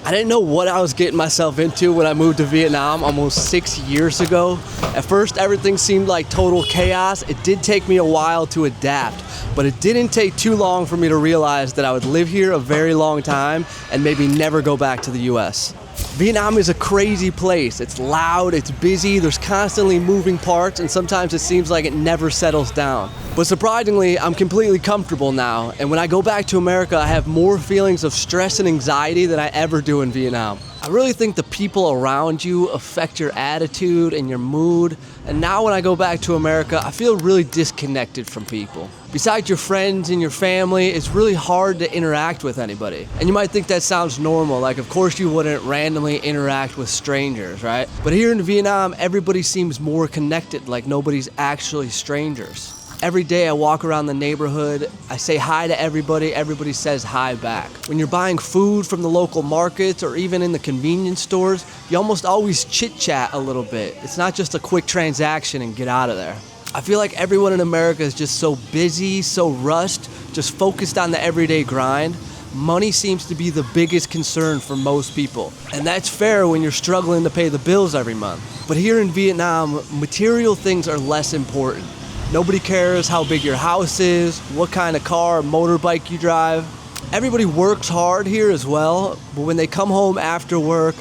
I didn't know what I was getting myself into when I moved to Vietnam almost 6 years ago. At first, everything seemed like total chaos. It did take me a while to adapt, but it didn't take too long for me to realize that I would live here a very long time and maybe never go back to the US. Vietnam is a crazy place. It's loud, it's busy, there's constantly moving parts, and sometimes it seems like it never settles down. But surprisingly, I'm completely comfortable now, and when I go back to America, I have more feelings of stress and anxiety than I ever do in Vietnam. I really think the people around you affect your attitude and your mood, and now when I go back to America, I feel really disconnected from people. Besides your friends and your family, it's really hard to interact with anybody. And you might think that sounds normal, like of course you wouldn't randomly interact with strangers, right? But here in Vietnam, everybody seems more connected, like nobody's actually strangers. Every day I walk around the neighborhood, I say hi to everybody, everybody says hi back. When you're buying food from the local markets or even in the convenience stores, you almost always chit-chat a little bit. It's not just a quick transaction and get out of there. I feel like everyone in America is just so busy, so rushed, just focused on the everyday grind. Money seems to be the biggest concern for most people. And that's fair when you're struggling to pay the bills every month. But here in Vietnam, material things are less important. Nobody cares how big your house is, what kind of car or motorbike you drive. Everybody works hard here as well, but when they come home after work,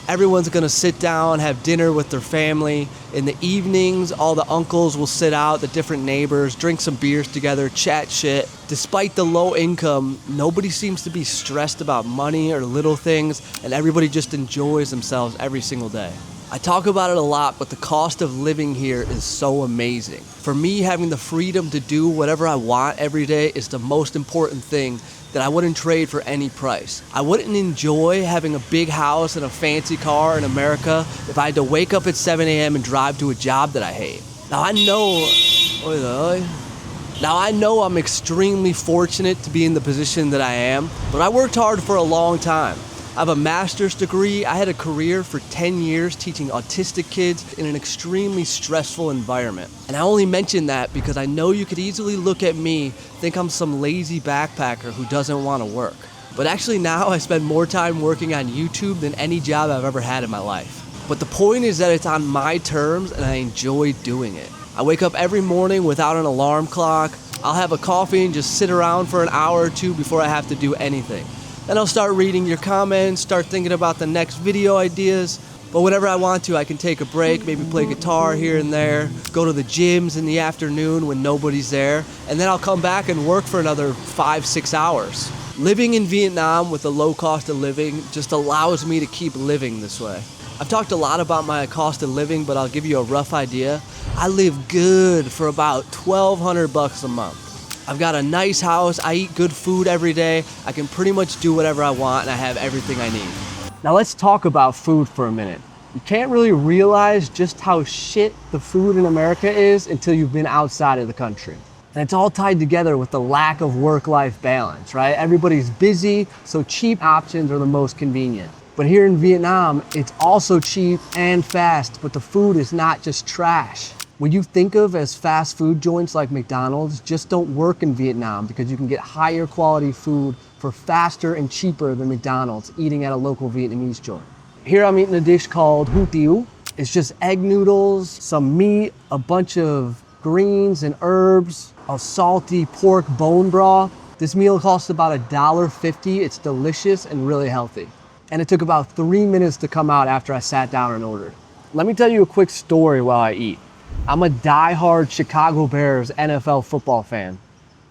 everyone's gonna sit down, have dinner with their family. In the evenings, all the uncles will sit out, the different neighbors, drink some beers together, chat shit. Despite the low income, nobody seems to be stressed about money or little things, and everybody just enjoys themselves every single day. I talk about it a lot, but the cost of living here is so amazing. For me, having the freedom to do whatever I want every day is the most important thing that I wouldn't trade for any price. I wouldn't enjoy having a big house and a fancy car in America if I had to wake up at 7 a.m. and drive to a job that I hate. Now I know I'm extremely fortunate to be in the position that I am, but I worked hard for a long time. I have a master's degree. I had a career for 10 years teaching autistic kids in an extremely stressful environment. And I only mention that because I know you could easily look at me, think I'm some lazy backpacker who doesn't want to work. But actually now I spend more time working on YouTube than any job I've ever had in my life. But the point is that it's on my terms and I enjoy doing it. I wake up every morning without an alarm clock. I'll have a coffee and just sit around for an hour or two before I have to do anything. Then I'll start reading your comments, start thinking about the next video ideas. But whenever I want to, I can take a break, maybe play guitar here and there, go to the gyms in the afternoon when nobody's there, and then I'll come back and work for another 5-6 hours. Living in Vietnam with a low cost of living just allows me to keep living this way. I've talked a lot about my cost of living, but I'll give you a rough idea. I live good for about $1,200 a month. I've got a nice house, I eat good food every day, I can pretty much do whatever I want, and I have everything I need. Now let's talk about food for a minute. You can't really realize just how shit the food in America is until you've been outside of the country. And it's all tied together with the lack of work-life balance, right? Everybody's busy, so cheap options are the most convenient. But here in Vietnam, it's also cheap and fast, but the food is not just trash. What you think of as fast food joints like McDonald's just don't work in Vietnam because you can get higher quality food for faster and cheaper than McDonald's eating at a local Vietnamese joint. Here I'm eating a dish called hủ tiếu. It's just egg noodles, some meat, a bunch of greens and herbs, a salty pork bone broth. This meal costs about $1.50. It's delicious and really healthy. And it took about 3 minutes to come out after I sat down and ordered. Let me tell you a quick story while I eat. I'm a die-hard Chicago Bears NFL football fan.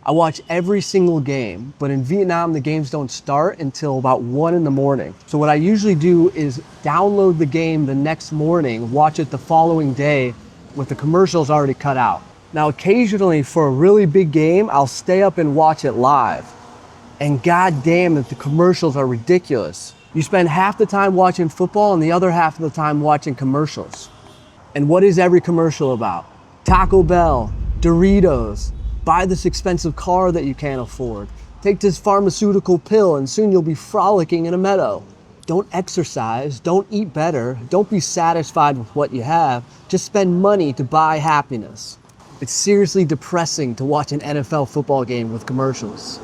I watch every single game, but in Vietnam, the games don't start until about 1 in the morning. So what I usually do is download the game the next morning, watch it the following day with the commercials already cut out. Now, occasionally for a really big game, I'll stay up and watch it live. And goddamn that the commercials are ridiculous. You spend half the time watching football and the other half of the time watching commercials. And what is every commercial about? Taco Bell, Doritos, buy this expensive car that you can't afford. Take this pharmaceutical pill and soon you'll be frolicking in a meadow. Don't exercise, don't eat better, don't be satisfied with what you have, just spend money to buy happiness. It's seriously depressing to watch an NFL football game with commercials.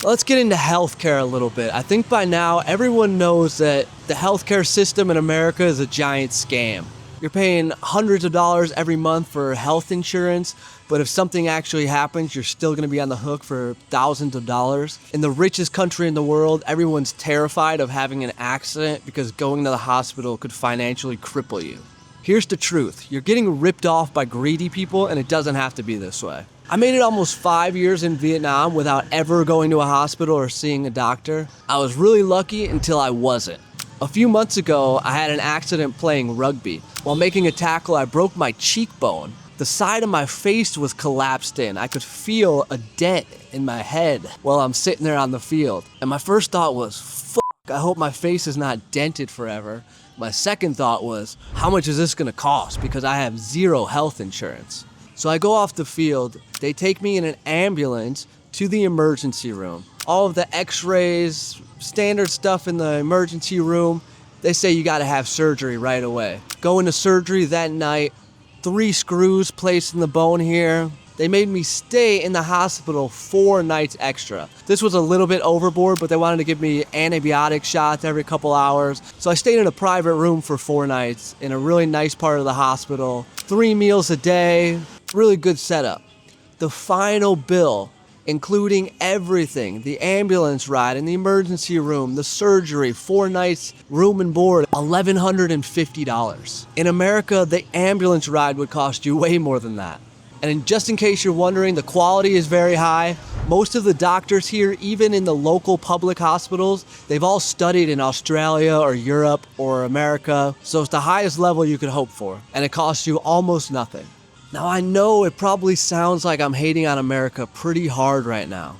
Let's get into healthcare a little bit. I think by now everyone knows that the healthcare system in America is a giant scam. You're paying hundreds of dollars every month for health insurance, but if something actually happens, you're still going to be on the hook for thousands of dollars. In the richest country in the world, everyone's terrified of having an accident because going to the hospital could financially cripple you. Here's the truth. You're getting ripped off by greedy people, and it doesn't have to be this way. I made it almost 5 years in Vietnam without ever going to a hospital or seeing a doctor. I was really lucky until I wasn't. A few months ago, I had an accident playing rugby. While making a tackle, I broke my cheekbone. The side of my face was collapsed in. I could feel a dent in my head while I'm sitting there on the field. And my first thought was, fuck, I hope my face is not dented forever. My second thought was, how much is this gonna cost? Because I have zero health insurance. So I go off the field. They take me in an ambulance to the emergency room. All of the x-rays, standard stuff in the emergency room, they say you gotta have surgery right away. Go into surgery that night, 3 screws placed in the bone here. They made me stay in the hospital 4 nights extra. This was a little bit overboard, but they wanted to give me antibiotic shots every couple hours. So I stayed in a private room for 4 nights in a really nice part of the hospital. 3 meals a day, really good setup. The final bill, including everything, the ambulance ride in the emergency room, the surgery, 4 nights, room and board, $1,150. In America, the ambulance ride would cost you way more than that. And just in case you're wondering, the quality is very high. Most of the doctors here, even in the local public hospitals, they've all studied in Australia or Europe or America. So it's the highest level you could hope for. And it costs you almost nothing. Now I know it probably sounds like I'm hating on America pretty hard right now,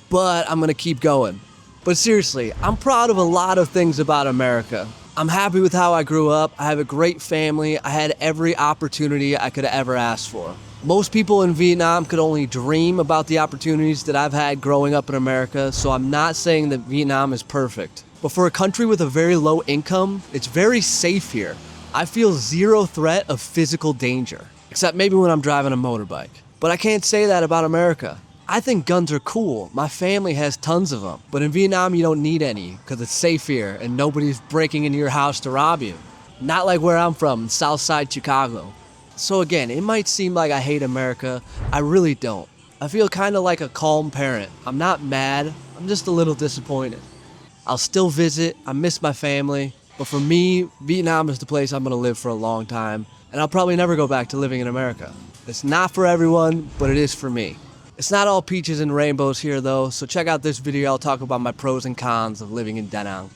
but I'm gonna keep going. But seriously, I'm proud of a lot of things about America. I'm happy with how I grew up. I have a great family. I had every opportunity I could ever ask for. Most people in Vietnam could only dream about the opportunities that I've had growing up in America, so I'm not saying that Vietnam is perfect. But for a country with a very low income, it's very safe here. I feel zero threat of physical danger, except maybe when I'm driving a motorbike. But I can't say that about America. I think guns are cool. My family has tons of them. But in Vietnam, you don't need any because it's safe here and nobody's breaking into your house to rob you. Not like where I'm from, Southside Chicago. So again, it might seem like I hate America. I really don't. I feel kind of like a calm parent. I'm not mad. I'm just a little disappointed. I'll still visit. I miss my family. But for me, Vietnam is the place I'm going to live for a long time, and I'll probably never go back to living in America. It's not for everyone, but it is for me. It's not all peaches and rainbows here though, so check out this video. I'll talk about my pros and cons of living in Da Nang.